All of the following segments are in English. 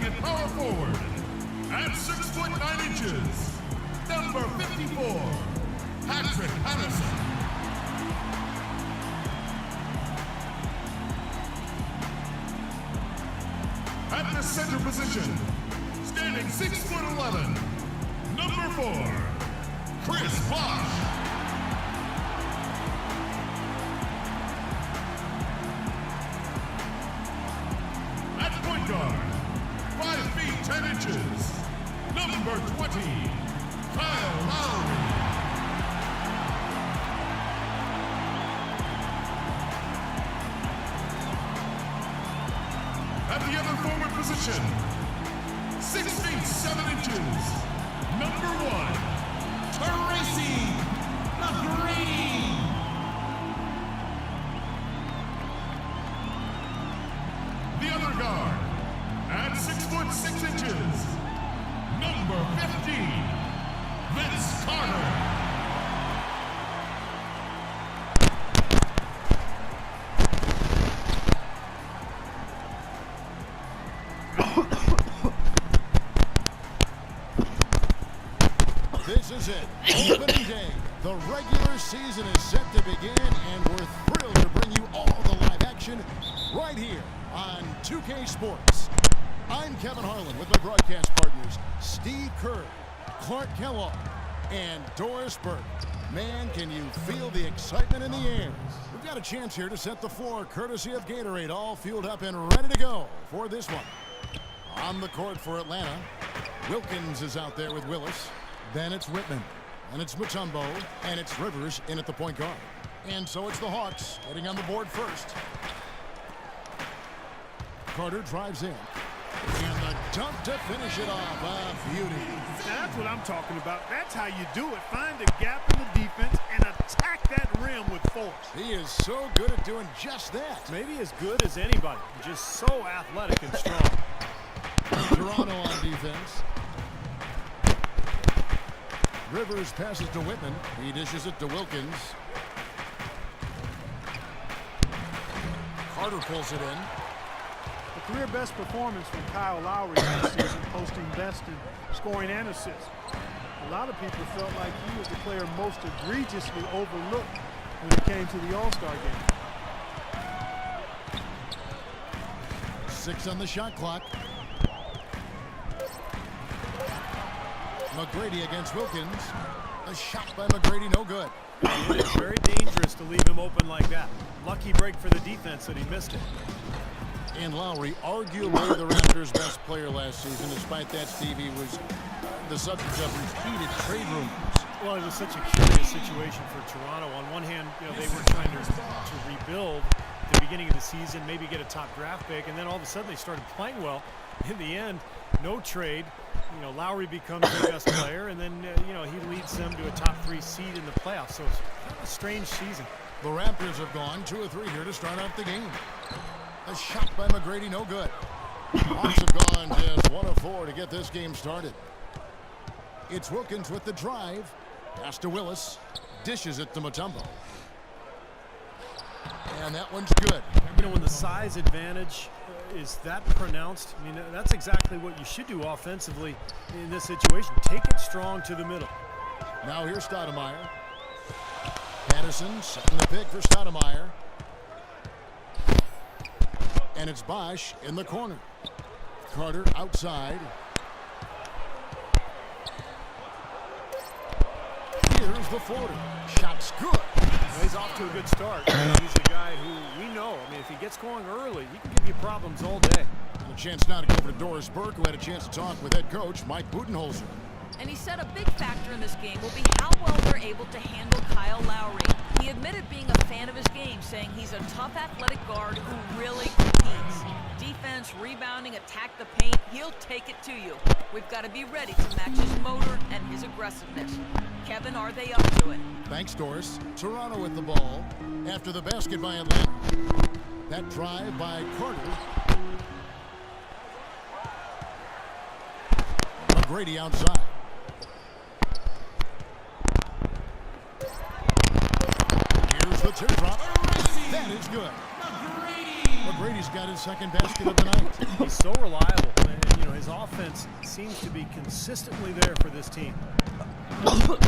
batting at power forward, at 6 foot 9 inches, number 54, Patrick Patterson. At the center position, standing 6 foot 11, number 4, Chris Bosh. At point guard, 5 feet 10 inches, number 20, Kyle Lowry. At the other forward position, 6 feet 7 inches, number 1, Tracy McGrady. The other guard, at 6 foot 6 inches, number 15, Vince Carter. This is it, opening day. The regular season is set to begin, and we're thrilled to bring you all the live action right here on 2K Sports. I'm Kevin Harlan with my broadcast partners, Steve Kerr, Clark Kellogg, and Doris Burke. Man, can you feel the excitement in the air? We've got a chance here to set the floor, courtesy of Gatorade, all fueled up and ready to go for this one. On the court for Atlanta, Wilkins is out there with Willis. Then it's Whitman, and it's Mutombo, and it's Rivers in at the point guard. And so it's the Hawks getting on the board first. Carter drives in, and the dunk to finish it off. A beauty. Now that's what I'm talking about. That's how you do it. Find a gap in the defense and attack that rim with force. He is so good at doing just that. Maybe as good as anybody. Just so athletic and strong. Toronto on defense. Rivers passes to Whitman. He dishes it to Wilkins. Carter pulls it in. A career best performance from Kyle Lowry last season, posting best in scoring and assists. A lot of people felt like he was the player most egregiously overlooked when it came to the All-Star game. 6 on the shot clock. McGrady against Wilkins. A shot by McGrady, no good. It is very dangerous to leave him open like that. Lucky break for the defense that he missed it. And Lowry, arguably the Raptors' best player last season. Despite that, Stevie was the subject of repeated trade rumors. Well, it was such a curious situation for Toronto. On one hand, they were trying to rebuild at the beginning of the season, maybe get a top draft pick, and then all of a sudden they started playing well. In the end, no trade. Lowry becomes their best player, and then, he leads them to a top 3 seed in the playoffs. So it's kind of a strange season. The Raptors have gone 2 of 3 here to start out the game. A shot by McGrady, no good. Hawks have gone just 1 of 4 to get this game started. It's Wilkins with the drive. Pass to Willis. Dishes it to Mutombo. And that one's good. When the size advantage is that pronounced, that's exactly what you should do offensively in this situation. Take it strong to the middle. Now here's Stoudemire. Patterson setting the pick for Stoudemire. And it's Bosh in the corner. Carter outside. Here's the floater. Shot's good. He's off to a good start. He's a guy who we know. If he gets going early, he can give you problems all day. And a chance now to go over to Doris Burke, who had a chance to talk with head coach Mike Budenholzer. And he said a big factor in this game will be how well they're able to handle Kyle Lowry. He admitted being a fan of his game, saying he's a tough athletic guard who really competes. Defense, rebounding, attack the paint, he'll take it to you. We've got to be ready to match his motor and his aggressiveness. Kevin, are they up to it? Thanks, Doris. Toronto with the ball after the basket by Atlanta. That drive by Carter. McGrady outside. Here's the teardrop. That is good. McGrady. McGrady's got his second basket of the night. He's so reliable, and you know his offense seems to be consistently there for this team.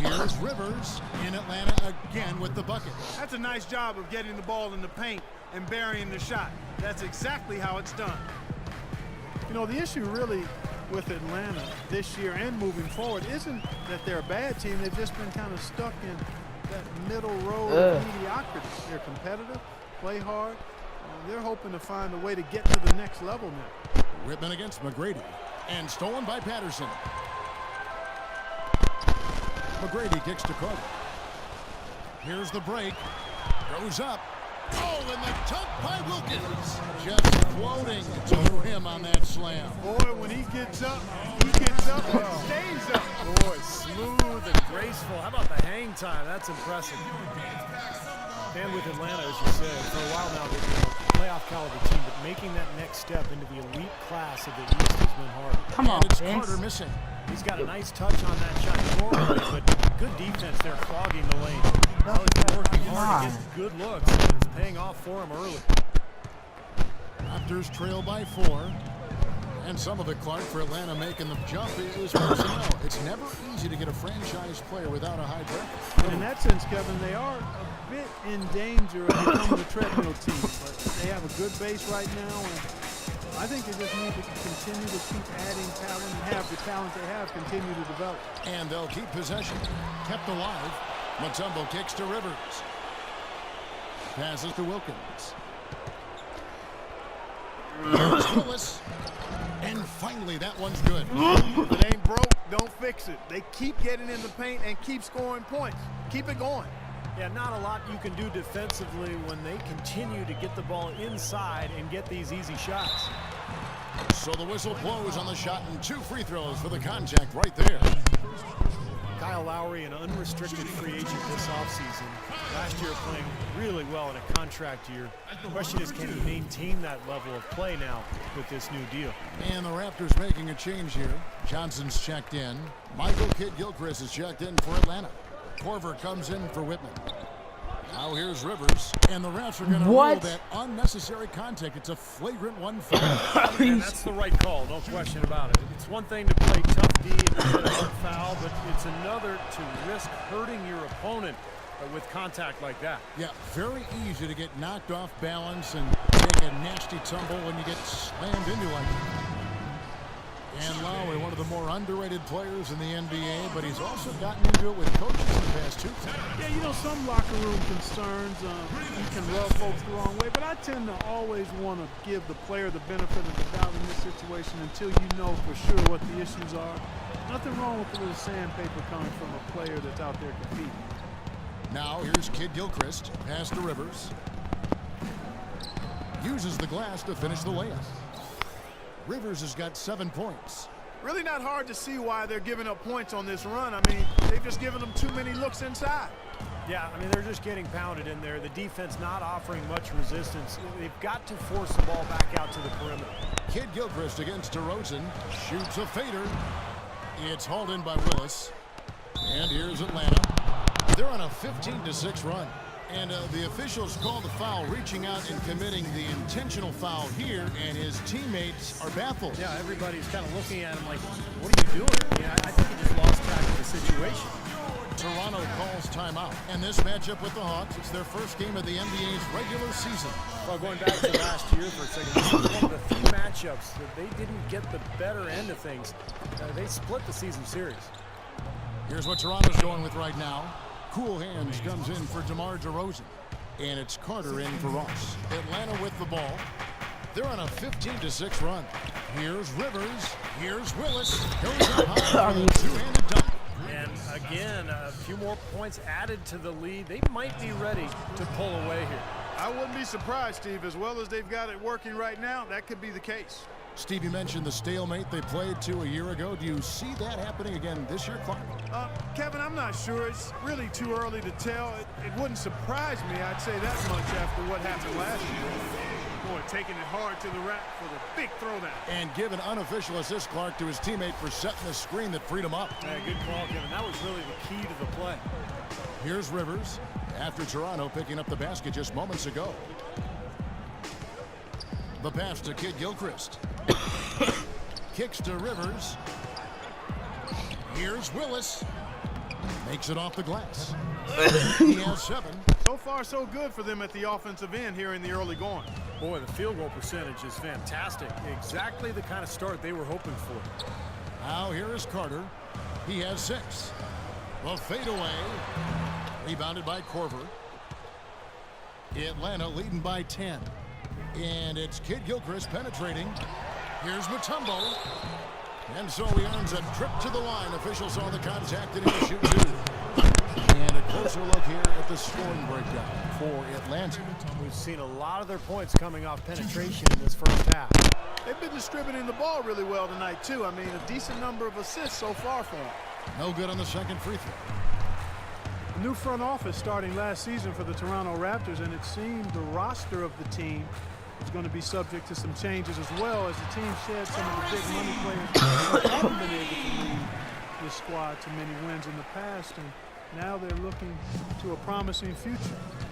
Here's Rivers in Atlanta again with the bucket. That's a nice job of getting the ball in the paint and burying the shot. That's exactly how it's done. You know, the issue really with Atlanta this year and moving forward isn't that they're a bad team. They've just been kind of stuck in that middle road of mediocrity. They're competitive, play hard. They're hoping to find a way to get to the next level now. Whitman against McGrady, and stolen by Patterson. McGrady kicks to Carter. Here's the break. Goes up. Oh, and the dunk by Wilkins. Just floating to him on that slam. Boy, when he gets up and stays up. Boy, smooth and graceful. How about the hang time? That's impressive. And with Atlanta, as you said, for a while now, they've been a playoff caliber team, but making that next step into the elite class of the East has been hard. Come on, And it's Vince. Carter missing. He's got a nice touch on that shot normally, but good defense there clogging the lane. Well, he's been working hard to get good looks, and it's paying off for him early. Raptors trail by 4. And some of it, Clark, for Atlanta making the jump is personnel. It's never easy to get a franchise player without a high draft. And in that sense, Kevin, they are a bit in danger of becoming a treadmill team. But they have a good base right now, and I think they just need to continue to keep adding talent and have the talent they have continue to develop. And they'll keep possession. Kept alive. Mutombo kicks to Rivers. Passes to Wilkins. Here's Willis. And finally, that one's good. If it ain't broke, don't fix it. They keep getting in the paint and keep scoring points. Keep it going. Yeah, not a lot you can do defensively when they continue to get the ball inside and get these easy shots. So the whistle blows on the shot, and 2 free throws for the contact right there. Kyle Lowry, an unrestricted free agent this offseason. Last year playing really well in a contract year. The question is, can he maintain that level of play now with this new deal? And the Raptors making a change here. Johnson's checked in. Michael Kidd-Gilchrist is checked in for Atlanta. Korver comes in for Whitman. Now here's Rivers. And the refs are going to rule that unnecessary contact. It's a flagrant 1 foul. And that's the right call, no question about it. It's one thing to play tough D and get a hard foul, but it's another to risk hurting your opponent with contact like that. Yeah, very easy to get knocked off balance and take a nasty tumble when you get slammed into like that. And Lowry, one of the more underrated players in the NBA, but he's also gotten into it with coaches in the past 2 times. Yeah, you know, some locker room concerns, he can rub folks the wrong way, but I tend to always want to give the player the benefit of the doubt in this situation until you know for sure what the issues are. Nothing wrong with a little sandpaper coming from a player that's out there competing. Now here's Kidd-Gilchrist, pass to Rivers. Uses the glass to finish the layup. Rivers has got 7 points. Really not hard to see why they're giving up points on this run. I mean, they've just given them too many looks inside. Yeah, I mean, they're just getting pounded in there. The defense not offering much resistance. They've got to force the ball back out to the perimeter. Kidd-Gilchrist against DeRozan. Shoots a fader. It's hauled in by Willis. And here's Atlanta. They're on a 15-6 run. And the officials called the foul, reaching out and committing the intentional foul here, and his teammates are baffled. Yeah, everybody's kind of looking at him like, what are you doing? Yeah, I think he just lost track of the situation. Toronto calls timeout. And this matchup with the Hawks, it's their first game of the NBA's regular season. Well, going back to last year for a second, this is one of the few matchups that they didn't get the better end of things. They split the season series. Here's what Toronto's going with right now. Cool hands comes in for DeMar DeRozan. And it's Carter in for Ross. Atlanta with the ball. They're on a 15-6 run. Here's Rivers. Here's Willis. Goes up high for a two-handed dunk. And again, a few more points added to the lead. They might be ready to pull away here. I wouldn't be surprised, Steve. As well as they've got it working right now, that could be the case. Steve, you mentioned the stalemate they played to a year ago. Do you see that happening again this year, Clark? Kevin, I'm not sure. It's really too early to tell. It wouldn't surprise me, I'd say that much after what happened last year. Boy, taking it hard to the rack for the big throwdown. And give an unofficial assist, Clark, to his teammate for setting the screen that freed him up. Yeah, good call, Kevin. That was really the key to the play. Here's Rivers after Toronto picking up the basket just moments ago. The pass to Kid Gilchrist. Kicks to Rivers. Here's Willis. Makes it off the glass. He has 7. So far, so good for them at the offensive end here in the early going. Boy, the field goal percentage is fantastic. Exactly the kind of start they were hoping for. Now here is Carter. He has 6. The fadeaway. Rebounded by Corver. Atlanta leading by 10. And it's Kid Gilchrist penetrating. Here's Mutombo. And so he earns a trip to the line. Officials saw the contact and he'll shoot 2. And a closer look here at the scoring breakdown for Atlanta. We've seen a lot of their points coming off penetration in this first half. They've been distributing the ball really well tonight, too. I mean, a decent number of assists so far for them. No good on the second free throw. A new front office starting last season for the Toronto Raptors, and it seemed the roster of the team is going to be subject to some changes as well as the team shed some of the big money players who haven't been able to lead this squad to many wins in the past, and now they're looking to a promising future.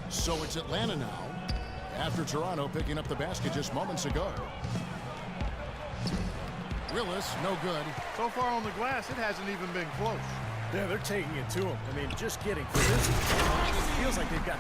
So it's Atlanta now, after Toronto picking up the basket just moments ago. Willis, no good. So far on the glass, it hasn't even been close. Yeah, they're taking it to him. I mean, just getting physical. It feels like they've got